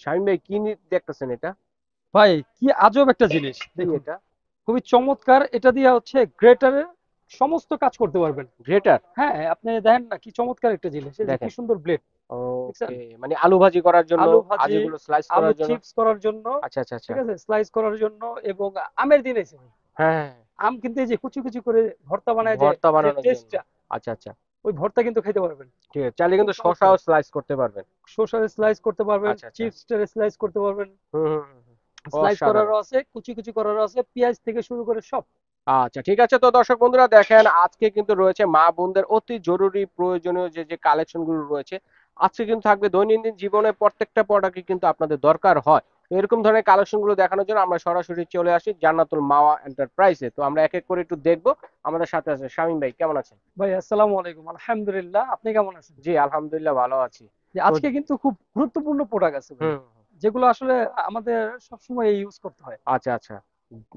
শামীম ভাই কি দেখতেছেন এটা? ভাই কি আজব একটা জিনিস কি দেখুন, এটা? খুবই চমৎকার। এটা দিয়ে হচ্ছে গ্রেটারের সমস্ত কাজ করতে পারবেন। গ্রেটার? হ্যাঁ, আপনি দেখেন না কি চমৎকার একটা জিনিস, এই যে কি দেখেন। সুন্দর ব্লেড। দেখছেন? ওকে, মানে আলু ভাজি করার জন্য, আলু ভাজি, আলুগুলো স্লাইস আলু করার জন্য। চিপস করার জন্য, আচ্ছা আচ্ছা আচ্ছা। ঠিক আছে, স্লাইস করার জন্য। এবং আমের দিন এসে হ্যাঁ হ্যাঁ, হ্যাঁ। আম কিন্তু এই যে কুচি কুচি করে ভর্তা বানায়, যে ভর্তা যে বানানোর জন্য। টেস্টটা, আচ্ছা আচ্ছা। ওই ভর্তা কিন্তু খেতে পারবেন। ঠিক আছে, চাইলে খুব কিন্তু চমৎকার। শসাও স্লাইস করতে পারবেন। শসার স্লাইস করতে পারবেন, আচ্ছা আচ্ছা। চিপসটার স্লাইস করতে পারবেন। হুম হুম হুম হুম। স্লাইস অসাধারণ। করারও আছে, কুচি কুচি করারও আছে, পেঁয়াজ থেকে শুরু করে সব। আচ্ছা ঠিক আছে, তো দর্শক বন্ধুরা দেখেন, আজকে কিন্তু রয়েছে মা বোনদের অতি জরুরি প্রয়োজনীয় যে যে কালেকশন গুলো রয়েছে। আজকে কিন্তু থাকবে দৈনন্দিন জীবনে প্রত্যেকটা প্রোডাক্টই কিন্তু আপনাদের দরকার হয়। তো এরকম ধরনের কালেকশন গুলো দেখানোর জন্য আমরা সরাসরি চলে আসি জান্নাতুল মাওয়া এন্টারপ্রাইজে। তো আমরা এক এক করে একটু দেখবো। আমাদের সাথে আছে শামীম ভাই, কেমন আছেন? ভাই আসসালামু আলাইকুম, আলহামদুলিল্লাহ, আপনি কেমন আছেন? জি আলহামদুলিল্লাহ ভালো আছি। যে তো আজকে কিন্তু খুব গুরুত্বপূর্ণ প্রোডাক্ট আছে ভাই, হুম, যেগুলো আসলে আমাদের সবসময় ইউজ করতে হয়, আচ্ছা আচ্ছা।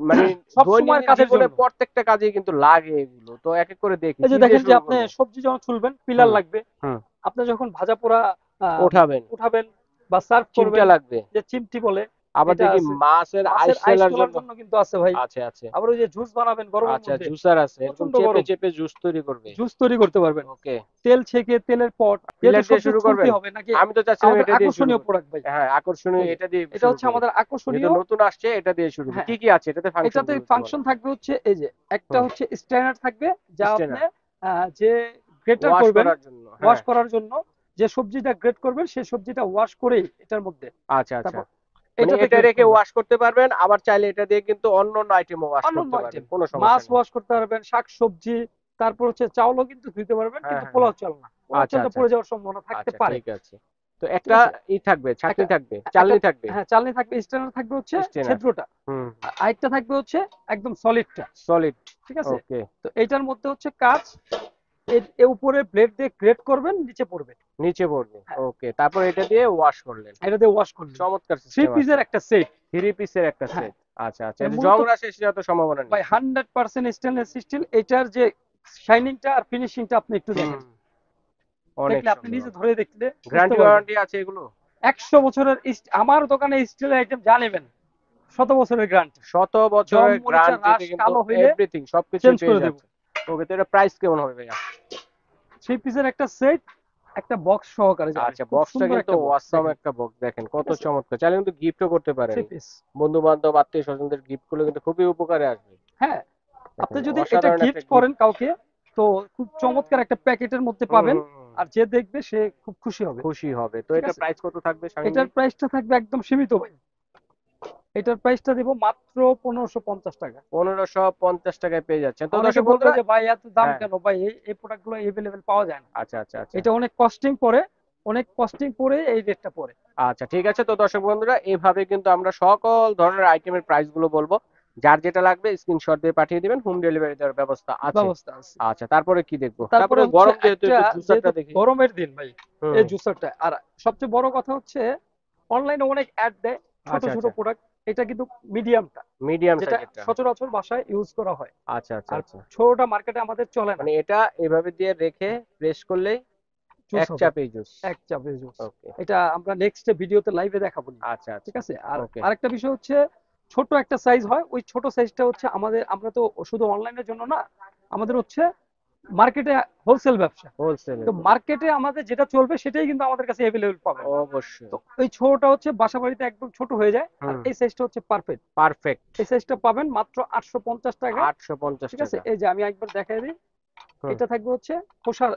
মানে সব সময়ের দৈনন্দিন কাজের জীবনে জন্য। প্রত্যেকটা কাজে কিন্তু লাগে এগুলো, তো এক এক করে দেখি এই কি যে দিয়ে দেখেন যে শুরু আপনি করবো। সবজি যখন তুলবেন, পিলার হুম লাগবে। হুম। আপনি যখন ভাজা পোড়া আহ, ওঠাবেন। উঠাবেন বা সার্ভ চিমটা করবেন, লাগবে। যে চিমটি বলে, আবার এটা দেখি আছে। মাছের মাছের আইস আইস ফেলার তোলার জন্য। জন্য কিন্তু আছে ভাই। আছে আছে। আবার ওই যে জুস বানাবেন গরমের আচ্ছা, মধ্যে, জুসার আছে, এরকম প্রচন্ড চেপে গরম, চেপে জুস তৈরি করবে। জুস তৈরি করতে পারবেন। ওকে। তেল ছেঁকে তেলের পট, যেহেতু পিলার দিয়ে সবজি শুরু ছুলতে করবেন। হবে নাকি, আমি তো চাচ্ছিলাম আমাদের এটা দিয়ে শুরু আকর্ষণীয় করি। প্রোডাক্ট ভাই। হ্যাঁ, আকর্ষণীয় এই যে এটা দিয়ে এটা শুরু হচ্ছে করি। আমাদের যেহেতু আকর্ষণীয়। নতুন আসছে এটা দিয়ে শুরু করি। হ্যাঁ, কি কি আছে এটাতে, ফাংশন এটাতে গুলো একটু বলেন। ফাংশন থাকবে হচ্ছে এই যে, একটা হুম। হচ্ছে স্ট্যান্ডার্ড থাকবে, যা আপনি স্টেনার। যে গ্রেটার ওয়াশ করবেন, করার জন্য, ওয়াশ হ্যাঁ। করার জন্য, যে সবজিটা গ্রেট করবেন সেই সবজিটা ওয়াশ করেই এটার মধ্যে, আচ্ছা আচ্ছা। তারপর মানে এটাতে এটা গ্রেট রেখে করবেন। ওয়াশ করতে পারবেন, আবার চাইলে এটা দিয়ে কিন্তু অন্য অন্য আইটেমও ওয়াশ অন্যান্য করতে পারবেন, আইটেম, কোনো সমস্যা মাছ নেই। ওয়াশ করতে পারবেন, শাক সবজি, তারপর হচ্ছে চাউলও কিন্তু ধুইতে পারবেন, হ্যাঁ কিন্তু হ্যাঁ হ্যাঁ। পোলাও চাল না, পোলাও আচ্ছা চালটা আচ্ছা পড়ে আচ্ছা। যাওয়ার সম্ভাবনা থাকতে আচ্ছা পারে। ঠিক আছে। তো ঠিক একটা আছে, ই থাকবে, একটা ছাঁকনি থাকবে, একটা চালনি থাকবে। হ্যাঁ, চালনি থাকবে, স্ট্যান্ডার্ড থাকবে হচ্ছে স্টেনার। ছিদ্রটা। হুম। আরেকটা থাকবে হচ্ছে একদম সলিডটা। সলিড। ঠিক আছে, ওকে। তো এইটার মধ্যে হচ্ছে কাজ, এর উপরে ব্লেড দিয়ে গ্রেট করবেন, নিচে পড়বে। নিচে পড়বে। হ্যাঁ, ওকে, তারপর এটা দিয়ে ওয়াশ করলেন। এটা দিয়ে ওয়াশ করলেন। চমৎকার থ্রি সিস্টেম আছে। পিসের একটা সেট। থ্রি পিসের একটা হ্যাঁ, সেট। আচ্ছা আচ্ছা, এটা এটা জং মূলত রাশি এসে তো সম্ভাবনা নেই। By 100% stainless steel. এটার যে শাইনিংটা আর ফিনিশিংটা আপনি একটু হুম। দেখেন, অনেক দেখলে আপনি সুন্দর। নিজে ধরে দেখলে বুঝতে গ্যারান্টি পারবেন। ওয়ারেন্টি আছে এগুলো? 100 বছরের আমার দোকানে স্টিলের আইটেম যা নেবেন, 100 বছরের গ্যারান্টি। শত জং বছরের মরিচা গ্যারান্টিতে রাস কিন্তু কালো হইলে এভরিথিং সবকিছুই চেঞ্জ পেয়ে করে দেবো। যাচ্ছে। ওকে, তো এটা প্রাইস কেমন হবে ভাইয়া? থ্রি পিসের একটা সেট, একটা বক্স সহকারে যাবে, আচ্ছা, খুব বক্সটা সুন্দর কিন্তু একটা বক্স ওয়াসাম দেখেন। একটা বক্স, দেখেন ঠিক কত আছে, চমৎকার, চাইলে কিন্তু গিফটও করতে পারেন। Three piece. বন্ধু বান্ধব আত্মীয় স্বজনদের গিফট করলে কিন্তু খুবই উপকারে আসবে। হ্যাঁ, আপনি দেখেন যদি এটা অসাধারণ একটা গিফট করেন গিফট। কাউকে, তো খুব চমৎকার একটা প্যাকেটের মধ্যে হুম পাবেন, হুম হুম। আর যে দেখবে সে খুব খুশি হবে। খুশি হবে। তো ঠিক এটা আছে, প্রাইস কত থাকবে শামীম এটার ভাই? প্রাইসটা থাকবে একদম সীমিত ভাই। এটার প্রাইসটা দিব মাত্র 1550 টাকা। 1550 টাকায় পেয়ে যাচ্ছেন, তো অনেকে দর্শক বলবে বন্ধুরা। যে ভাই এত দাম হ্যাঁ। কেন ভাই, এই প্রোডাক্ট গুলো এভেলেবেল পাওয়া যায় না। আচ্ছা আচ্ছা আচ্ছা। এটা অনেক কস্টিং পড়ে, অনেক কস্টিং পড়ে এই রেটটা পড়ে। আচ্ছা ঠিক আছে, তো দর্শক বন্ধুরা এভাবে কিন্তু আমরা সকল ধরনের আইটেমের প্রাইস গুলো বলবো। যার যেটা লাগবে স্ক্রিনশট দিয়ে পাঠিয়ে দিবেন, হোম ডেলিভারি দেওয়ার ব্যবস্থা আছে। ব্যবস্থা আছে। আচ্ছা, তারপরে কি দেখবো? তারপরে তারপরে হচ্ছে গরম যেহেতু একটা, একটু জুসারটা যেহেতু দেখি। গরমের দিন ভাই, হুম। এই জুসারটা। আর সবচেয়ে বড় কথা হচ্ছে অনলাইনে অনেক অ্যাড দেয় ছোট আচ্ছা ছোট আচ্ছা। প্রোডাক্ট, এটা কিন্তু মিডিয়ামটা, মিডিয়াম যেটা সাইজেরটা। সচরাচর বাসায় ইউজ করা হয়। আচ্ছা আচ্ছা আর আচ্ছা। ছোটটা মার্কেটে আমাদের চলে না। মানে এটা এভাবে দিয়ে রেখে প্রেস করলেই জুস এক হবে, চাপেই জুস। এক চাপে জুস। ওকে। এটা আমরা নেক্সট ভিডিওতে লাইভে দেখাবো নি। আচ্ছা ঠিক আচ্ছা। আছে, আর ওকে। আরেকটা বিষয় হচ্ছে ছোট একটা সাইজ হয়, ওই ছোট সাইজটা হচ্ছে আমাদের, আমরা তো শুধু অনলাইনের জন্য না, আমাদের হচ্ছে মার্কেটে হোলসেল ব্যবসা। হোলসেলের তো জন্য। মার্কেটে আমাদের যেটা চলবে সেটাই কিন্তু আমাদের কাছে অ্যাভেলেবল পাবেন। অবশ্যই। তো এই ছোটটা হচ্ছে বাসা বাড়িতে একদম ছোট হয়ে যায়, আর হুম। এই সাইজটা হচ্ছে পারফেক্ট। পারফেক্ট। এই সাইজটা পাবেন মাত্র 850 টাকায়। 850 ঠিক আছে, টাকা। এই যে আমি একবার দেখাই দিই। হুম। এটা থাকবে হচ্ছে খোসা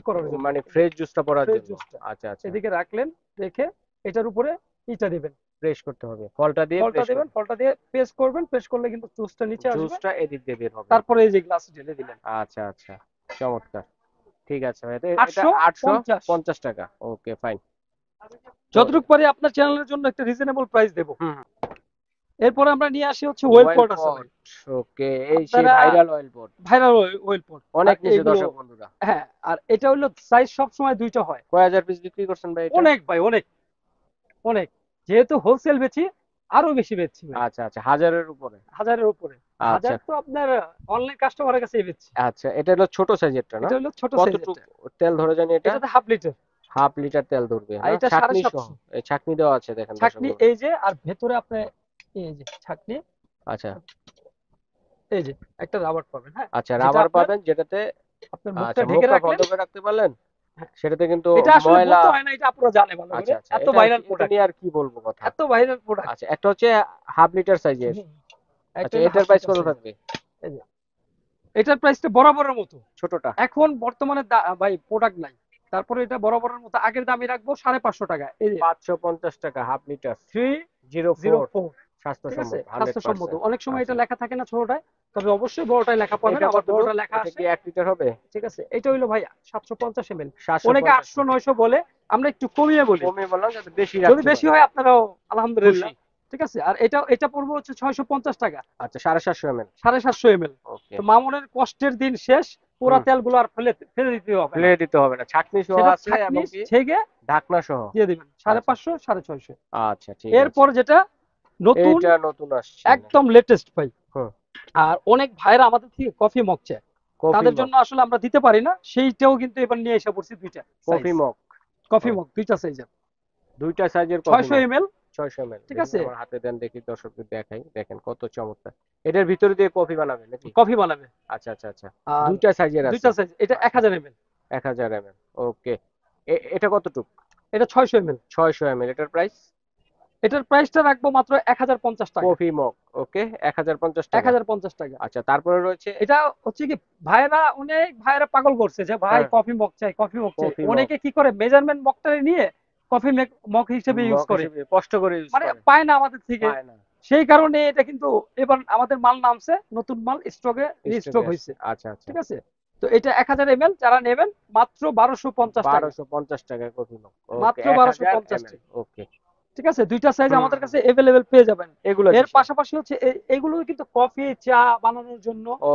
করার জন্য, মানে ফ্রেশ জুসটা পড়ার ফ্রেশ জন্য। জুসটা। আচ্ছা আচ্ছা। এদিকে রাখলেন, রেখে এটার উপরে ইটা দিবেন, প্রেস করতে হবে, ফলটা দিয়ে ফলটা প্রেস দেবেন, করতে। ফলটা দিয়ে পেস্ট করবেন, পেস্ট করলে কিন্তু জুসটা নিচে আসবে। জুসটা এদিক দিয়ে বের হবে। তারপরে এই যে গ্লাস ঢেলে দিলেন। আচ্ছা আচ্ছা। চমৎকার। ঠিক আছে ভাই, তো এটা 850। 850 টাকা। Okay fine. তো যতটুকু পারি আপনার চ্যানেলের জন্য একটা রিজনেবল প্রাইস দেবো। হুম। এরপরে আমরা নিয়ে আসি হচ্ছে ওয়েল ওয়েল পট আছে ভাই। পট। ওকে, এই সেই আপনারা ভাইরাল ওয়েল পট। ভাইরাল ওয়েল পট। আর অনেক নিচে এইগুলো, দর্শক বন্ধুরা। হ্যাঁ, আর এটা হলো সাইজ সব সময় দুইটা হয়। কয় হাজার পিস বিক্রি করছেন ভাই এটা? অনেক ভাই, অনেক অনেক। যেহেতু হোলসেল বেচি, আরো বেশি বেচছি ভাই, আচ্ছা আচ্ছা, হাজারের উপরে। হাজারের উপরে। আচ্ছা হাজার তো আপনার অনলাইন কাস্টমারের কাছে বেচছি। আচ্ছা, এটা হলো ছোট সাইজেরটা না? এটা হলো ছোট সাইজেরটা। কতটুকু তেল ধরে জানি এটা? এটাতে হাফ লিটার। হাফ লিটার তেল ধরবে আর না, এটা ছাঁকনি সহ। 750। এই ছাঁকনি দেওয়া আছে দেখেন দর্শক ছাকনি বন্ধুরা। এই যে, আর ভেতরে আপনি এই যে ছাকনি, আচ্ছা এই যে একটা রাবার পাবেন, হ্যাঁ, আচ্ছা, যেটা রাবার আপনার পাবেন যেটাতে আপনার মুখটা আচ্ছা ঢেকে মুখটা বন্ধ রাখলেন। করে রাখতে পারলেন, হ্যাঁ, সেটাতে কিন্তু এটা আসলে ময়লা। বলতে হয় না, এটা আপনারা জানে ভালো করে, আচ্ছা আচ্ছা, এত এটা ভাইরাল এটা প্রোডাক্ট, নিয়ে আর কি বলবো কথা। এত ভাইরাল প্রোডাক্ট। আচ্ছা, একটা হচ্ছে হাফ লিটার সাইজের। একটা আচ্ছা, হলো এটার হাফ প্রাইস লিটার কত সাইজ। থাকবে? এই যে এটার প্রাইসটা বরাবরের মতো। ছোটটা এখন বর্তমানে ভাই প্রোডাক্ট নাই, তারপরে এটা বরাবরের মতো আগের দামই রাখবো 550 টাকা। এই যে 550 টাকা হাফ লিটার, 304, 04, ঠিক আছে, স্বাস্থ্যসম্মত স্বাস্থ্যসম্মত। 100%। অনেক সময় আচ্ছা, এটা লেখা থাকে না ছোটটায়, তবে অবশ্যই বড়টাই লেখা পাবেন, এটা আমার কতটুক? বড়টা লেখা এটা আসে। কি 1 লিটার হবে? ঠিক আছে, এটা হইলো ভাই 750 ml। অনেকে 750। 800 900 বলে, আমরা একটু কমিয়ে বলি, কমে বললাম যাতে বেশি যদি রাখতে বেশি পারে। হয় আপনারাও খুশি। আলহামদুলিল্লাহ। ঠিক আছে, আর এটা এটা পড়বে হচ্ছে 650 টাকা, আচ্ছা, 750 ml। 750 ml। ওকে। তো মামুনের কষ্টের দিন শেষ, পোড়া হুম, তেলগুলো আর ফেলে ফেলে দিতে হবে না, ফেলে দিতে হবে না, ছাঁকনি সহ সেটা আছে ছাঁকনি এবং কি ছেঁকে ঢাকনা সহ। দিয়ে দিবেন আচ্ছা 550 650। আচ্ছা, ঠিক আছে। এরপর যেটা নতুন, এইটা নতুন আসছে নাকি? একদম লেটেস্ট ভাই, হুম। আর অনেক ভাইরা আমাদের থেকে কফি মগ চায়, কফি তাদের মগ। জন্য আসলে আমরা দিতে পারি না, সেইটাও কিন্তু এবার নিয়ে এসে পড়ছি দুইটা size. Coffee mug. Coffee mug দুইটা সাইজের, দুইটা সাইজের কফি 600 মগ। ml। 600 ml, ঠিক দেখি আছে, আমার হাতে দেন, দেখি দর্শকদের দেখাই, দেখেন কত চমৎকার। এটার ভিতরে দিয়ে কফি বানাবে নাকি? কফি বানাবে। আচ্ছা আচ্ছা আচ্ছা। আর দুইটা সাইজের আছে। দুইটা সাইজ, এটা আচ্ছা, 1000 ml, 1000 ml। ওকে। এটা কতটুক? এটা 600 ml। 600 ml, এটার প্রাইস? এটার প্রাইসটা রাখবো মাত্র 1050 টাকা। Coffee mug. ওকে, 1050 টাকা। 1050 টাকা। আচ্ছা, তারপরে রয়েছে। এটা হচ্ছে কি, ভাইরা অনেক ভাইরা পাগল করছে যে ভাই হ্যাঁ, কফি মগ চাই, কফি মগ চাই। Coffee mug. অনেকে কি করে, মেজারমেন্ট মগটা নিয়ে কফি মগ হিসেবে ইউজ মগ করে, হিসেবে কষ্ট করে ইউজ মানে করে। পায় না আমাদের থেকে। পায় না। সেই কারণে এটা কিন্তু এবার আমাদের মাল নামছে, নতুন মাল স্টকে স্টকে রিস্টক আসছে। হয়েছে। আচ্ছা আচ্ছা। ঠিক আছে, তো এটা 1000 ml, যারা নেবেন মাত্র 1250 টাকা, 1250 টাকায় কফি মগ। ওকে, মাত্র 1000 1250 ml। টাকা। ওকে। ঠিক আছে, দুইটা সাইজ হুম আমাদের হুম। কাছে এভেলেবেল পেয়ে যাবেন। এগুলা এর কিসের? পাশাপাশি হচ্ছে এগুলো কিন্তু কফি চা বানানোর জন্য ও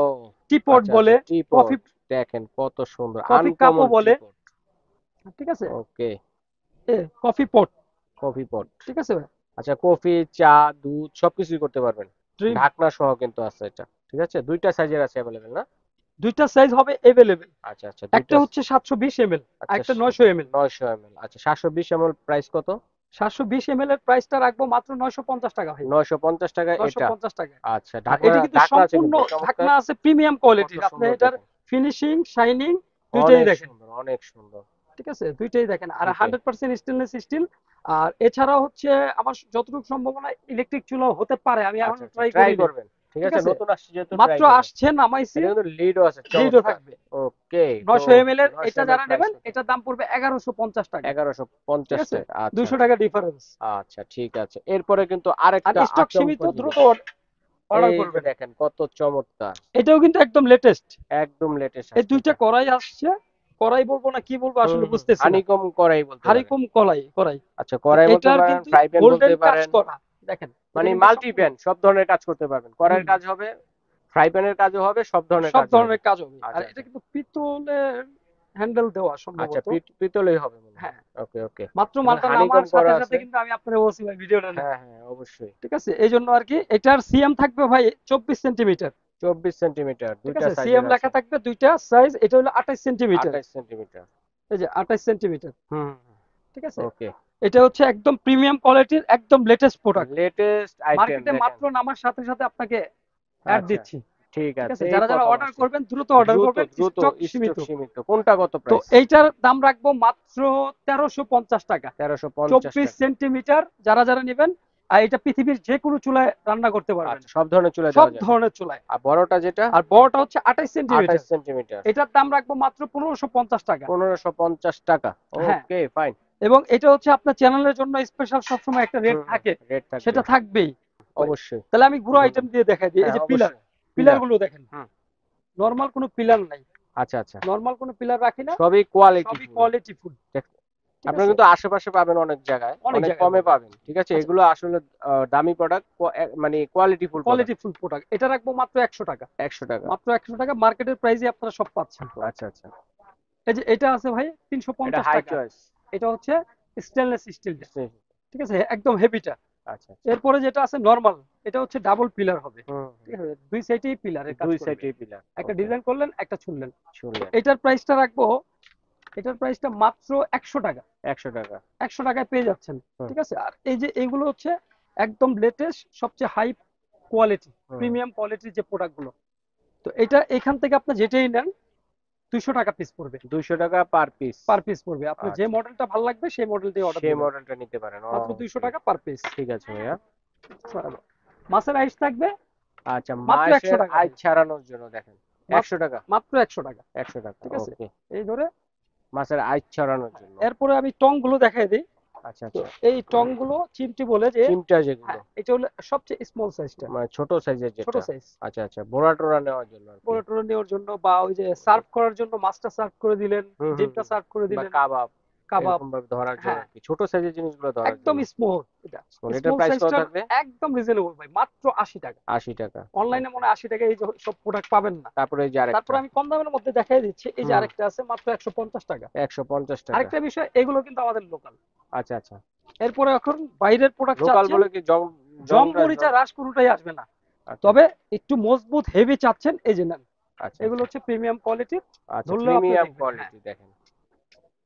টিপট আচ্ছা আচ্ছা, বলে, কফি টিপট। দেখেন কত সুন্দর, কফি কাপও আনকমন বলে। টিপট। ঠিক আছে, ওকে। কফি পট। কফি পট। ঠিক আছে ভাই, আচ্ছা, কফি চা দুধ সবকিছুই করতে পারবেন। ড্রিম। ঢাকনা সহ কিন্তু আছে এটা। ঠিক আছে, দুইটা সাইজের আছে অ্যাভেলেবেল না? দুইটা সাইজ হবে এভেলেবেল। আচ্ছা আচ্ছা, একটা দুইটা। হচ্ছে 720 ml, আর আচ্ছা, একটা 900 ml। 900 ml। আচ্ছা, 720 ml প্রাইস কত? 720 ml এর প্রাইসটা রাখবো মাত্র 950 টাকা ভাই, 950 টাকা এটা। 950 টাকা। আচ্ছা, আর ঢাকনা এটা কিন্তু ঢাকনা আছে সম্পূর্ণ কিন্তু চমৎকার। ঢাকনা আছে প্রিমিয়াম কত কোয়ালিটির, আপনি সুন্দর এটার দেখেন। ফিনিশিং শাইনিং দুইটাই অনেক দেখেন। সুন্দর, অনেক সুন্দর। ঠিক আছে, দুইটাই দেখেন, আর দুইটাই। 100% স্টেনলেস স্টিল। আর এছাড়াও হচ্ছে আমার যতটুকু সম্ভাবনা ইলেকট্রিক চুলা হতে পারে, আমি আচ্ছা এখনো আচ্ছা, ট্রাই ট্রাই করি নাই। করবেন। ঠিক ঠিক আছে, আছে, নতুন আসছে যেহেতু ট্রাই মাত্র করবেন। আসছে, নামাইছি, এটা কিন্তু লিডও আছে লিডও চমৎকার। থাকবে। ওকে, তো 900 ml এর 900 এটা ml যারা প্রাইস নেবেন, কত? এটার দাম পড়বে 1150 টাকা। 1150 ঠিক আছে, টাকা। আচ্ছা 200 আচ্ছা। টাকা ডিফারেন্স। আচ্ছা, ঠিক আছে। এরপরে কিন্তু আর আরেকটা স্টক সীমিত, আচমকা দ্রুত জিনিস। অর্ডার এই যে করবেন। দেখেন কত চমৎকার। এটাও কিন্তু একদম লেটেস্ট। একদম লেটেস্ট এই আসছে দুইটা এটা। কড়াই আসছে, কড়াই বলবো না কি বলবো হুম আসলে হুম, বুঝতেছি না। হানিকম করাই বলতে পারেন। হারিকম কড়াই কড়াই। আচ্ছা, তো কড়াই বলতে এটার পারেন, কিন্তু ফ্রাই প্যান বলতে গোল্ডেন কাজ পারেন। করা, দেখেন এটা মানে কিন্তু মাল্টি সম্পূর্ণ। প্যান, সব ধরনের কাজ করতে পারবেন। কড়াইয়ের হুম, কাজ হবে, ফ্রাই প্যানের কাজও হবে, সব ধরনের সব কাজই হবে। ধরনের কাজ হবে। আর আচ্ছা এটা আচ্ছা। কিন্তু পিতলের হ্যান্ডেল দেওয়া আচ্ছা, সম্ভবত। পিতলেই হবে মনে হয়। হ্যাঁ, ওকে ওকে। মাত্র দেখেন মালটা হানিকম নামার করা সাথে সাথে আছে। কিন্তু আমি আপনার বলছি ভাই ভিডিওটা নেন। হ্যাঁ হ্যাঁ, অবশ্যই। ঠিক আছে, এই জন্য আর কি, এটার সিএম থাকবে ভাই 24 সেন্টিমিটার। 24 সেন্টিমিটার, ঠিক দুইটা আছে, সাইজের সিএম আছে। লেখা থাকবে, দুইটা সাইজ, এটা হলো 28 সেন্টিমিটার। 28 সেন্টিমিটার। এই যে 28 সেন্টিমিটার। হুম। ঠিক আছে, ওকে। এটা হচ্ছে একদম প্রিমিয়াম কোয়ালিটির, একদম লেটেস্ট প্রোডাক্ট। লেটেস্ট আইটেম মার্কেটে দেখেন। মাত্র নামার সাথে সাথে আপনাকে অ্যাড আচ্ছা, দিচ্ছি। ঠিক ঠিক আছে, আছে, এই যারা যারা প্রথম অর্ডার আসছে। করবেন দ্রুত অর্ডার দ্রুত করবেন, দ্রুত, স্টক সীমিত। স্টক সীমিত। কোনটা কত তো প্রাইস? এইটার দাম রাখবো মাত্র 1350 টাকা। 1350 টাকা। 24 সেন্টিমিটার, যারা যারা নেবেন। আর এটা পৃথিবীর যে কোনো চুলায় রান্না করতে পারবেন, আচ্ছা, সব ধরনের চুলা সব দেওয়া যাবে। ধরনের চুলায়। আর বড়টা যেটা? আর বড়টা হচ্ছে 28 28 সেন্টিমিটার। সেন্টিমিটার। এটার দাম রাখবো মাত্র 1550 টাকা। 1550 টাকা। হ্যাঁ, ওকে, ফাইন। এবং এটা হচ্ছে আপনার চ্যানেলের জন্য স্পেশাল, সবসময় একটা রেট হুম হুম, থাকে, রেট থাকবে। সেটা থাকবেই ভাই। অবশ্যই। তাহলে আমি গুঁড়ো হুম, আইটেম দিয়ে দেখাই দিই। এই হ্যাঁ যে পিলার, অবশ্যই। Pillar pillar. গুলো দেখেন, হুম। নর্মাল কোনো পিলার নাই, আচ্ছা আচ্ছা। নর্মাল কোনো পিলার রাখি না, সবই কোয়ালিটি সবই ফুল। Quality full. ঠিক আপনারা আছে, কিন্তু আশেপাশে পাবেন অনেক জায়গায়, অনেক অনেক জায়গায় কমে পাবেন। পাবেন। ঠিক আছে, আচ্ছা, এগুলো আসলে দামি প্রোডাক্ট, মানে quality full product. Quality full product, এটা রাখবো মাত্র 100 টাকা। 100 টাকা। মাত্র 100 টাকা, মার্কেটের প্রাইসে আপনারা সব পাচ্ছেন। আচ্ছা আচ্ছা। এই যে এটা আছে ভাই এটা 350 হাই টাকা। চয়েস। এটা হচ্ছে স্টেনলেস স্টিলটা। ঠিক আছে, একদম হেভিটা। আচ্ছা আচ্ছা। এরপরে যেটা আছে নরমাল, এটা হচ্ছে ডাবল পিলার হবে। হুম ঠিক হুম। আছে, দুই সাইডেই পিলারের কাজ দুই করবে, সাইডে পিলার। একটা ওকে। ডিজাইন করলেন, একটা ছুনলেন। তো শুনলেন। এটার প্রাইসটা রাখবো এটার প্রাইসটা মাত্র 100 টাকা। 100 টাকা। 100 টাকায় পেয়ে যাচ্ছেন। হুম ঠিক আছে, আর এই যে এইগুলো হচ্ছে একদম লেটেস্ট সবচেয়ে হাই কোয়ালিটি হুম। প্রিমিয়াম কোয়ালিটির যে প্রোডাক্টগুলো। তো এটা এখান থেকে আপনি যেটাই নেন 200 টাকা পিস পড়বে। 200 টাকা পার পিস। পার পিস পড়বে, আপনার যে আচ্ছা, মডেলটা ভালো লাগবে সেই মডেলটাই অর্ডার সেই দিবেন। মডেলটা নিতে পারেন। মাত্র 200 ওকে, টাকা পার পিস। ঠিক আছে ভাইয়া। মাছের আইস থাকবে আচ্ছা, মাত্র 100 মাসের টাকা আয় ভাই। ছাড়ানোর জন্য দেখেন, মাত্র 100 টাকা। মাত্র 100 টাকা। 100 টাকা, ঠিক আছে, ওকে। এই ধরে। মাছের আয় ছড়ানোর জন্য। এরপরে আমি টং গুলো দেখাই দিই। আচ্ছা তো আচ্ছা। এই টং গুলো চিমটি বলে যে, চিমটা যেগুলো, হ্যাঁ এটা হলো সবচেয়ে স্মল সাইজটা, মানে ছোট সাইজের ছোট যেটা। সাইজ। আচ্ছা আচ্ছা, বোরা টোরা নেওয়ার জন্য আর কি। বড় টড় নেওয়ার জন্য, বা ওই যে সার্ভ করার জন্য, মাছটা সার্ভ করে দিলেন, হুম হুম ডিমটা হুম। সার্ভ করে বা দিলেন, কাবাব, কাবাব। এরকম ভাবে ধরার জন্য হ্যাঁ, আর কি, ছোট সাইজের জিনিসগুলো ধরার একদম জন্য। স্মল। এটা এটার স্মল প্রাইস কত সাইজটার থাকবে? একদম রিজনেবল ভাই, মাত্র 80 টাকা। 80 টাকা। অনলাইনে মনে হয় 80 টাকা এই যে সব প্রোডাক্ট পাবেন না। তারপরে এই যে তারপর আরেকটা। আমি কম দামের মধ্যে দেখাই দিচ্ছি, এই যে হুম। আরেকটা আছে মাত্র 150 টাকা। 150 টাকা। আরেকটা বিষয়, এগুলো কিন্তু আমাদের লোকাল। আচ্ছা আচ্ছা। এরপরে এখন বাইরের প্রোডাক্ট লোকাল চাচ্ছেন, বলে কি জং, জং জংটা মরিচা রাস কোনোটাই আসবে না। আচ্ছা তবে একটু মজবুত হেভি চাচ্ছেন, এই যে নেন। আচ্ছা এগুলো আচ্ছা। হচ্ছে প্রিমিয়াম কোয়ালিটির। আচ্ছা, ধরলেও আপনি প্রিমিয়াম দেখবেন, হ্যাঁ, কোয়ালিটি দেখেন,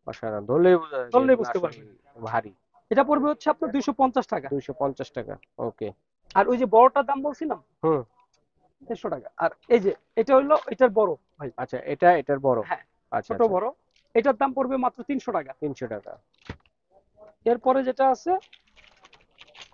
অসাধারণ। ধরলেই বোঝা যায় যে ধরলেই এগুলো বুঝতে আসলে পারবেন। ভারী। এটা পড়বে হচ্ছে আপনার 250 টাকা। 250 টাকা, ওকে। আর ওই যে বড়টার দাম বলছিলাম হুম। 150 টাকা। আর এই যে এটা হলো এটার বড় ভাই। আচ্ছা, এটার বড়। হ্যাঁ, আচ্ছা ছোট আচ্ছা। বড়। এটার দাম পড়বে মাত্র 300 টাকা। 300 টাকা। এরপরে যেটা আছে,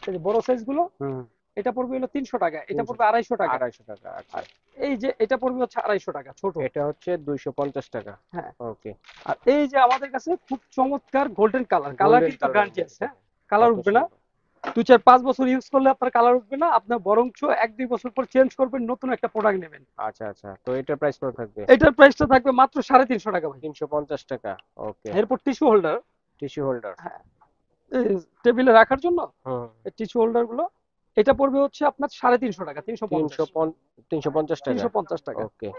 এই যে বড় সাইজ গুলো, হুম। এটা পড়বে হলো 300 টাকা, এটা 300, পড়বে 250 টাকা। 250 টাকা, আচ্ছা। আর এই যে এটা পড়বে হচ্ছে 250 টাকা, ছোট। এটা হচ্ছে 250 টাকা। হ্যাঁ। ওকে। আর এই যে আমাদের কাছে খুব চমৎকার গোল্ডেন কালার, কালার গোল্ডেন কিন্তু কালারের গ্যারান্টি মধ্যে আছে, হ্যাঁ, দেখেন, কালার কত উঠবে না। সুন্দর। 2 4 5 বছর ইউজ করলে আপনার কালার উঠবে না, আপনার বরঞ্চ 1 2 বছর পর চেঞ্জ করবেন, নতুন একটা প্রোডাক্ট নেবেন। আচ্ছা আচ্ছা, তো এটার প্রাইস কত থাকবে? এটার প্রাইসটা থাকবে মাত্র 350 টাকা ভাই। 350 টাকা, ওকে। এরপর টিস্যু হোল্ডার, টিস্যু হোল্ডার। হ্যাঁ, টেবিলে রাখার জন্য হুম। টিস্যু হোল্ডার গুলো, এটা পড়বে হচ্ছে আপনার 350 টাকা, 350। 350 টাকা, 350 টাকা। ওকে।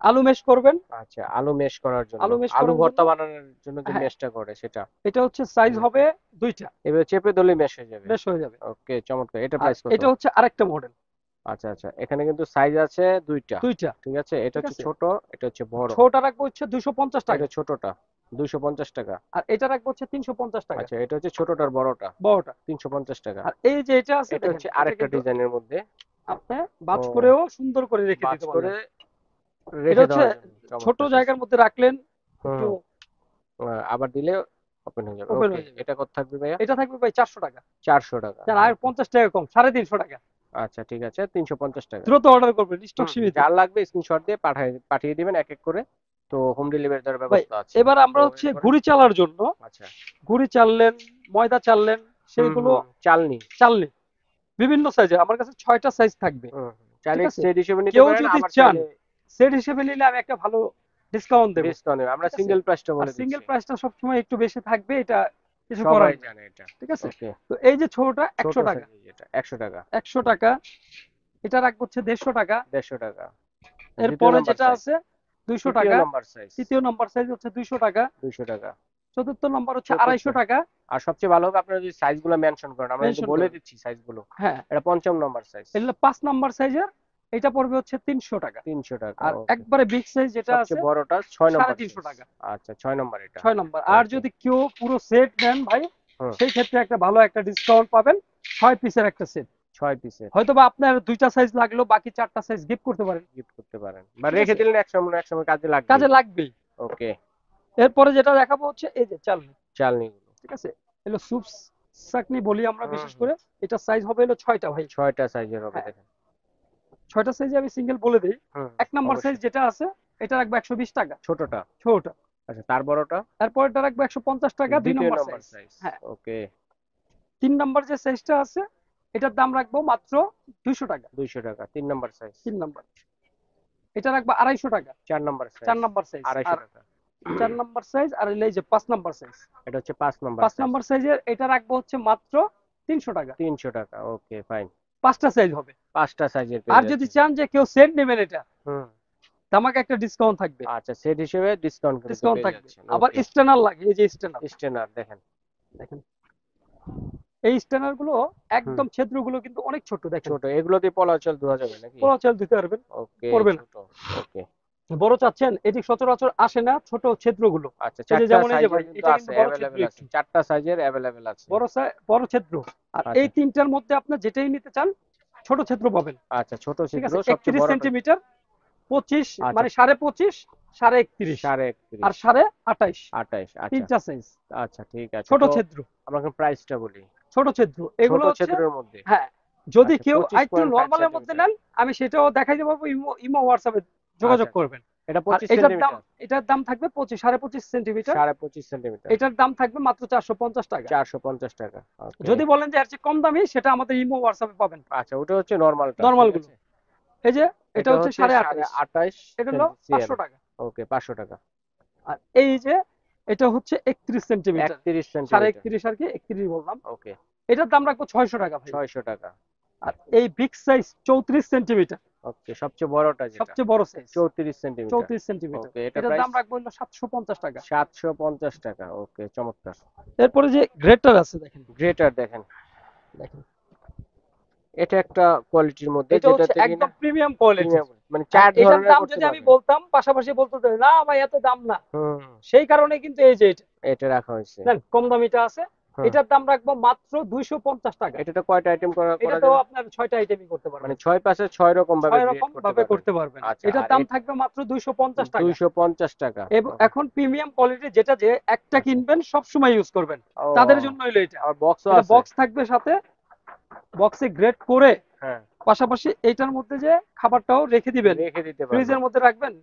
আলু মেশ করবেন, আচ্ছা, আলু মেশ করার জন্য, আলু মেশ আলু করার জন্য, ভর্তা বানানোর জন্য যে হ্যাঁ, মেশটা করে সেটা। এটা হচ্ছে সাইজ হুম। হবে দুইটা, এবার চেপে ধরলেই মেশ হয়ে যাবে। মেশ হয়ে যাবে। ওকে, চমৎকার। এটা আর প্রাইস কত? এটা হচ্ছে আরেকটা মডেল, আচ্ছা আচ্ছা, এখানে কিন্তু সাইজ আছে দুইটা। দুইটা। ঠিক আছে, এটা ঠিক হচ্ছে আছে, ছোট, এটা হচ্ছে বড়। ছোটটা রাখবো হচ্ছে 250 টাকা, এটা ছোটটা 250 টাকা। আর এটা রাখবো হচ্ছে 350 টাকা, আচ্ছা, এটা হচ্ছে ছোটটার বড়টা বড়টা। 350 টাকা। আর এই যে এটা আছে এটা দেখেন, হচ্ছে এটা আরেকটা কিন্তু ডিজাইনের মধ্যে। আপনি বাজ ও, করেও সুন্দর করে রেখে বাজ দিতে করে পারবেন। এটা রেখে হচ্ছে দেওয়ার জন্য ছোট চমৎকার জায়গার সিস্টেম। মধ্যে রাখলেন, হুম একটু হুম। আবার দিলে ওপেন হয়ে যাবে, ওপেন ওকে। হয়ে যাবে। এটা কত থাকবে ভাইয়া? এটা থাকবে ভাই 400 টাকা। 400 টাকা, আর ওকে। 50 টাকা কম, 350 টাকা। আচ্ছা ঠিক আছে, 350 টাকা। দ্রুত অর্ডার করবেন, স্টক হুম, সীমিত। যার লাগবে স্ক্রিনশট দিয়ে পাঠিয়ে দিবেন এক এক করে। তো হোম ডেলিভারি দেওয়ার ভাই ব্যবস্থা আছে। এবার তো আমরা হচ্ছে এরপরে, ঘুড়ি চালার জন্য, আচ্ছা। ঘুড়ি চাললেন, ময়দা চাললেন, হুম সেইগুলো হুম, চালনি। চাললে বিভিন্ন সাইজের আমার কাছে 6টা সাইজ থাকবে। হুম হুম। চাইলে ঠিক আছে, সেট হিসেবে নিতে কেউ পারেন, যদি আবার চান চাইলে সেট হিসেবে নিলে আমি একটা ভালো ডিসকাউন্ট দেবো। ডিসকাউন্ট নেবে। আমরা ঠিক আছে, সিঙ্গেল প্রাইসটা আর বলে সিঙ্গেল দিচ্ছি। প্রাইসটা সবসময় একটু বেশি থাকবে, এটা কিছু করার সবাই নেই। জানে এটা। ঠিক আছে, ওকে। তো এই যে ছোটটা ছোট 100 টাকা, সাইজ যেটা 100 টাকা। 100 টাকা। এটা রাখবো হচ্ছে 150 টাকা। 150 টাকা। দ্বিতীয় এরপরে নাম্বার যেটা সাইজ। আছে 200 তৃতীয় টাকা। Number size. তৃতীয় নম্বর সাইজ হচ্ছে 200 টাকা। 200 টাকা। চতুর্থ নম্বর হচ্ছে চতুর্থ। 250 টাকা। আর সবচেয়ে ভালো হবে আপনারা যদি সাইজগুলো মেনশন করেন, আমরা কিন্তু মেনশন বলে করবেন, দিচ্ছি সাইজগুলো। হ্যাঁ। এটা পঞ্চম নাম্বার সাইজ। এগুলো 5 নম্বর সাইজের, এটা পড়বে হচ্ছে 300 টাকা। 300 টাকা, আর ওকে। একবারে বিগ সাইজ যেটা আছে সবচেয়ে বড়টা 6 নম্বর 350 সাইজ। টাকা। আচ্ছা, 6 নম্বর এটা। 6 নম্বর। আর ওকে। যদি কেউ পুরো সেট নেন ভাই, হুম। সেই ক্ষেত্রে একটা ভালো একটা ডিসকাউন্ট পাবেন, 6 পিসের একটা সেট। 6 পিসের। হয়তো বা আপনার দুইটা সাইজ লাগলো, বাকি 4টা সাইজ গিফট করতে পারেন। গিফট করতে পারেন, বা ঠিক রেখে আছে, দিলেন, এক সময় না এক সময় কাজে লাগবেই। কাজে লাগবেই। ওকে। এরপরে যেটা দেখাবো হচ্ছে এই যে চালনি। চালনিগুলো। ঠিক আছে, এগুলো সুপ চাকনি বলি আমরা হুম বিশেষ হুম। করে। এটা সাইজ হবে হলো 6টা ভাই। 6টা সাইজের হবে হ্যাঁ, দেখেন। 6টা সাইজে আমি সিঙ্গেল বলে দিই। হুম। 1 নম্বর সাইজ অবশ্যই। যেটা আছে, এটা রাখবো 120 টাকা, ছোটটা। ছোটটা। আচ্ছা, তার বড়টা। তারপরটা রাখবো 150 টাকা, দুই দ্বিতীয় নম্বর নাম্বার সাইজ। সাইজ। হ্যাঁ, ওকে। 3 নম্বর যে সাইজটা আছে, এটার দাম রাখবো মাত্র 200 টাকা। 200 টাকা, 3 নম্বর সাইজ। 3 নম্বর, এটা রাখবো 250 টাকা। 4 নম্বর সাইজ। 4 নম্বর সাইজ। আড়াইশো আর টাকা 4 নম্বর সাইজ, আর এই যে 5 নম্বর সাইজ। এটা হচ্ছে 5 নম্বর পাঁচ সাইজ। নম্বর সাইজের এটা রাখবো হচ্ছে মাত্র 300 টাকা। 300 টাকা, ওকে ফাইন। 5টা সাইজ হবে। 5টা সাইজের আর পেয়ে যদি যাচ্ছেন। চান যে কেউ সেট নেবেন, এটা হুম। আমাকে একটা ডিসকাউন্ট থাকবে, আচ্ছা, সেট হিসেবে ডিসকাউন্ট কিন্তু ডিসকাউন্ট পেয়ে থাকবে। যাচ্ছেন, আবার ওকে। স্ট্যানার লাগে, এই যে স্ট্যানার স্টেনার দেখেন। দেখেন, এই স্ট্যানার গুলো হুম। একদম ছিদ্রগুলো কিন্তু অনেক ছোট, দেখেন। ছোট, এগুলো দিয়ে পোলাও চাল ধোয়া যাবে নাকি? পোলাও চাল দিতে পারবেন, ওকে, পড়বে না। ছোট। ওকে। বড় চাচ্ছেন, এটি সচরাচর আসে না ছোট ছিদ্রগুলো। আচ্ছা, এই যে চারটা যেমন এই যে সাইজের ভাই, কিন্তু এটা আছে, কিন্তু বড় ছিদ্র অ্যাভেলেবেল আছে, একটু, চারটা সাইজের অ্যাভেলেবেল আছে। বড় ছিদ্র। আর এই আচ্ছা তিনটার মধ্যে আপনার যেটাই নিতে চান ছোট ছিদ্র পাবেন। আচ্ছা, ছোট ঠিক ছিদ্র আছে, সবচেয়ে 31 বড়টা। সেন্টিমিটার, 25 আচ্ছা, মানে 25.5, 31.5 আর 31.5, 28, 28। আচ্ছা তিনটা সাইজ আচ্ছা, ঠিক আছে। ছোট তো ছিদ্র। আমরা এখন প্রাইসটা বলি। ছোট ছিদ্র ছোট এগুলো হচ্ছে, ছিদ্রের মধ্যে হ্যাঁ, যদি আচ্ছা, কেউ একটু 25.5 নর্মালের মধ্যে সেন্টিমিটার। নেন আমি সেটাও দেখাইতে পারবো, ইমো হোয়াটসঅ্যাপে যোগাযোগ আচ্ছা, করবেন। এটা আর 25 এটার দাম, সেন্টিমিটার, থাকবে 25.5 সেন্টিমিটার। 25.5 সেন্টিমিটার, এটার দাম থাকবে মাত্র 450 টাকা। 450 টাকা। ওকে। যদি বলেন যে এর চেয়ে কম দামি, সেটা আমাদের ইমো হোয়াটসঅ্যাপে পাবেন। আচ্ছা, ওটা হচ্ছে নরমালটা, নর্মাল ঠিক গুলো আছে। এই যে, এটা এটা হচ্ছে হচ্ছে 28.5, 28 এটা হলো সিএম। 500 টাকা। ওকে, 500 টাকা। আর এই যে, এটা হচ্ছে 31 সেন্টিমিটার, 31 সেন্টিমিটার। 31.5 আর কি 31 বললাম। ওকে, এটার দাম রাখবো 600 টাকা ভাই। 600 টাকা। আর এই বিগ সাইজ 34 সেন্টিমিটার, ওকে, সবচেয়ে বড়টা যেটা, সবচেয়ে বড় সাইজ 34 সেন্টিমিটার। 34 সেন্টিমিটার, ওকে, এটা এটার প্রাইস দাম রাখবো হলো 750 টাকা। 750 টাকা। ওকে, চমৎকার। এরপরে যে গ্রেটার আছে দেখেন, গ্রেটার দেখেন, দেখেন এটা একটা কোয়ালিটির মধ্যে এটা হচ্ছে যেটাতে কিনা একদম প্রিমিয়াম কোয়ালিটি। প্রিমিয়াম, মানে আর চার এটার ধরনের দাম করতে যদি আমি পারবেন। বলতাম পাশাপাশি বলতে না ভাই এত দাম না, হুম, সেই কারণে কিন্তু এই যে এটা এটা রাখা হয়েছে। দেন কম দামিটা আছে। হুম, এটার দাম রাখবো মাত্র 250 টাকা। এটাতে কয়টা আইটেম করা এটা করা তো যাবে? আপনার 6টা আইটেমই করতে মানে পারবেন, 6 পাশে 6 রকম ভাবে 6 গ্রেড রকম করতে ভাবে পারবেন। করতে পারবেন। আচ্ছা, এটার আর দাম থাকবে মাত্র 250 টাকা। 250 টাকা। এবং এখন প্রিমিয়াম কোয়ালিটি যেটা, যে একটা আচ্ছা। কিনবেন সব সময় ইউজ করবেন, ও, তাদের জন্য হলো এটা। আর বক্সও এটা আছে। বক্স থাকবে সাথে, বক্সে গ্রেড করে হ্যাঁ, পাশাপাশি এইটার মধ্যে যে খাবারটাও রেখে দিবেন, রেখে দিতে পারবেন। ফ্রিজের মধ্যে রাখবেন,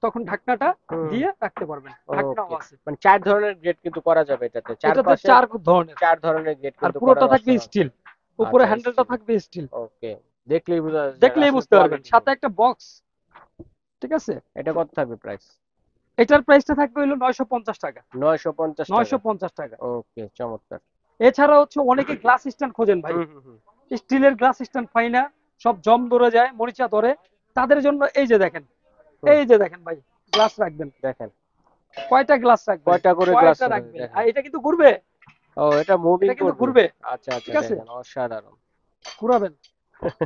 তখন ঢাকনাটা হুম, দিয়ে রাখতে পারবেন, ঢাকনাও ওকে। আছে। মানে 4 ধরনের গ্রেড কিন্তু করা যাবে এটাতে, এটাতে চারপাশে 4 ধরনের, 4 ধরনের গ্রেড আর কিন্তু করা পুরোটা থাকবে অপশনাল। স্টিল, উপরে আচ্ছা, হ্যান্ডেলটা স্টিল। থাকবে স্টিল। ওকে, দেখলেই বোঝা যায় দেখলেই আসলে বুঝতে পারবেন, কোয়ালিটি সাথে কেমন। একটা বক্স। ঠিক আছে, এটা কত থাকবে প্রাইস? এটার প্রাইসটা থাকবে হলো 950 টাকা। 950 টাকা। 950 টাকা। ওকে, চমৎকার। এছাড়া হচ্ছে অনেকে গ্লাস স্ট্যান্ড খোঁজেন ভাই, হুম হুম হুম স্টিলের গ্লাস স্ট্যান্ড পাই না, সব জং ধরে যায়, মরিচা ধরে। তাদের জন্য এই যে দেখেন, হুম, এই যে দেখেন ভাই, গ্লাস রাখবেন, দেখেন কয়টা গ্লাস রাখবেন, কয়টা করে গ্লাস কয়টা আছে রাখবেন, দেখেন। আর এটা কিন্তু ঘুরবে, ও, এটা মুভিং এটা কিন্তু করবে। ঘুরবে। আচ্ছা আচ্ছা, ঠিক আছে, দেখেন অসাধারণ। ঘুরাবেন।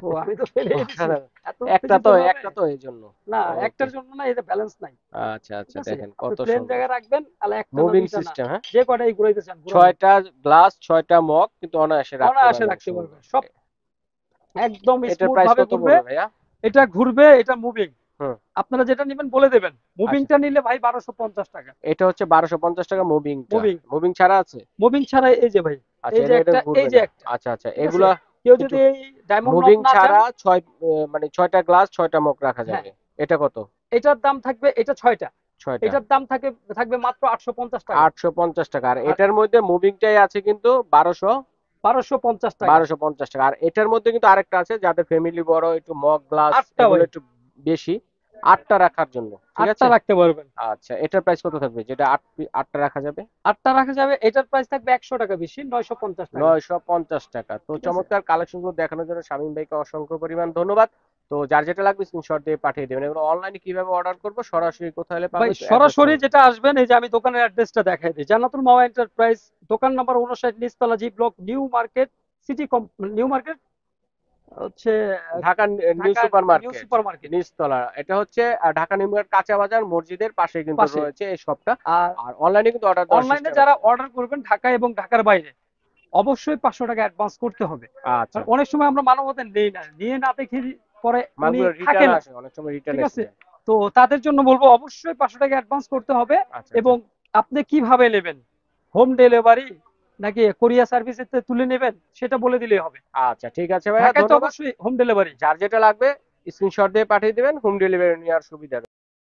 ও আমি তো ফেলে দিছি, অসাধারণ। এত উত্তেজিত না হবে। একটা তো এই জন্য। না, ওকে, একটার জন্য না, এটা ব্যালেন্স নাই। আচ্ছা ঠিক আচ্ছা, আছে, দেখেন আপনি কত প্লেন সুন্দর। জায়গায় রাখবেন, তাহলে একটা না মুভিং দুইটা না, সিস্টেম, হ্যাঁ। যে কয়টাই ঘুরাইতে চান ঘুরাবেন, 6টা গ্লাস, 6টা মগ কিন্তু অনায়াসে রাখতে অনায়াসে পারবেন, রাখতে সুন্দর। পারবেন সব, একদম এটার স্মুথ প্রাইস ভাবে কত ঘুরবে। পড়বে ভাইয়া? এটা ঘুরবে, এটা মুভিং। হুম, আপনারা যেটা নেবেন বলে দেবেন, আচ্ছা, মুভিংটা নিলে ভাই 1250 টাকা। এটা হচ্ছে 1250 টাকা মুভিংটা। মুভিং, মুভিং ছাড়া আছে? মুভিং ছাড়া এই যে ভাই, আচ্ছা, এই যে এটা একটা, এই ঘুরবে যে না। একটা। আচ্ছা আচ্ছা, ঠিক আছে, এগুলা কেউ একটু যদি এই ডায়মন্ড নব মুভিং না চান, ছাড়া 6, মানে 6টা গ্লাস 6টা মগ রাখা হ্যাঁ, যাবে। এটা কত? এটার দাম থাকবে, এটা 6টা, 6টা এটার দাম থাকবে মাত্র 850 টাকা। 850 টাকা। আর আর এটার মধ্যে মুভিংটাই আছে কিন্তু 1200, 1250 টাকা। 1250 টাকা। আর এটার মধ্যে কিন্তু আরেকটা আছে যাদের ফ্যামিলি বড়, একটু মগ গ্লাস আটটা এগুলো ভাই, একটু বেশি, 8টা রাখার জন্য, ঠিক 8টা আছে। রাখতে পারবেন। আচ্ছা, এটার প্রাইস কত থাকবে যেটা 8টা রাখা যাবে? 8টা রাখা যাবে, এটার প্রাইস থাকবে 100 টাকা বেশি, 950 টাকা। 950 টাকা। তো ঠিক আছে চমৎকার কালেকশন গুলো দেখানোর জন্য শামীম ভাইকে অসংখ্য পরিমাণ ধন্যবাদ। তো যার যেটা লাগবে স্ক্রিনশট দিয়ে পাঠিয়ে দেবেন। এগুলো অনলাইনে কিভাবে অর্ডার করবো, সরাসরি কোথায় হলে পাবো, ভাই, একটু অ্যাড্রেসটা সরাসরি বলুন। যেটা আসবেন, এই যে আমি দোকানের অ্যাড্রেসটা দেখাই দিই, জান্নাতুল মাওয়া এন্টারপ্রাইজ, দোকান নাম্বার 59, নিচতলা, G block, new market, city new market হচ্ছে Dhaka new Dhaka super new market, super market নিচতলা। এটা হচ্ছে ঢাকা নিউ মার্কেট কাঁচা বাজার মসজিদের পাশে কিন্তু পাশে। রয়েছে এই শপটা। আর আর অনলাইনে কিন্তু অর্ডার দেওয়ার অনলাইনে সিস্টেম যারা আছে। অর্ডার করবেন ঢাকা এবং ঢাকার বাইরে, অবশ্যই 500 টাকা অ্যাডভান্স করতে হবে। আচ্ছা, কারণ অনেক সময় আমরা মানবতা নেই না, নিয়ে না দেখে পরে উনি মালগুলো থাকে রিটার্ন না। আসে, অনেক সময় রিটার্ন ঠিক এসে আছে, যায়। তো তাদের জন্য বলবো অবশ্যই 500 টাকা অ্যাডভান্স করতে হবে। আচ্ছা আচ্ছা এবং আপনি কিভাবে নেবেন, হোম ডেলিভারি নাকি কোরিয়ার সার্ভিসে তুলে নেবেন, সেটা বলে দিলেই হবে। আচ্ছা, ঠিক আছে ভাইয়া, ঢাকায় তো ধন্যবাদ। অবশ্যই হোম ডেলিভারি। যার যেটা লাগবে স্ক্রিনশট দিয়ে পাঠিয়ে দিবেন, হোম ডেলিভারি নেওয়ার সুবিধা।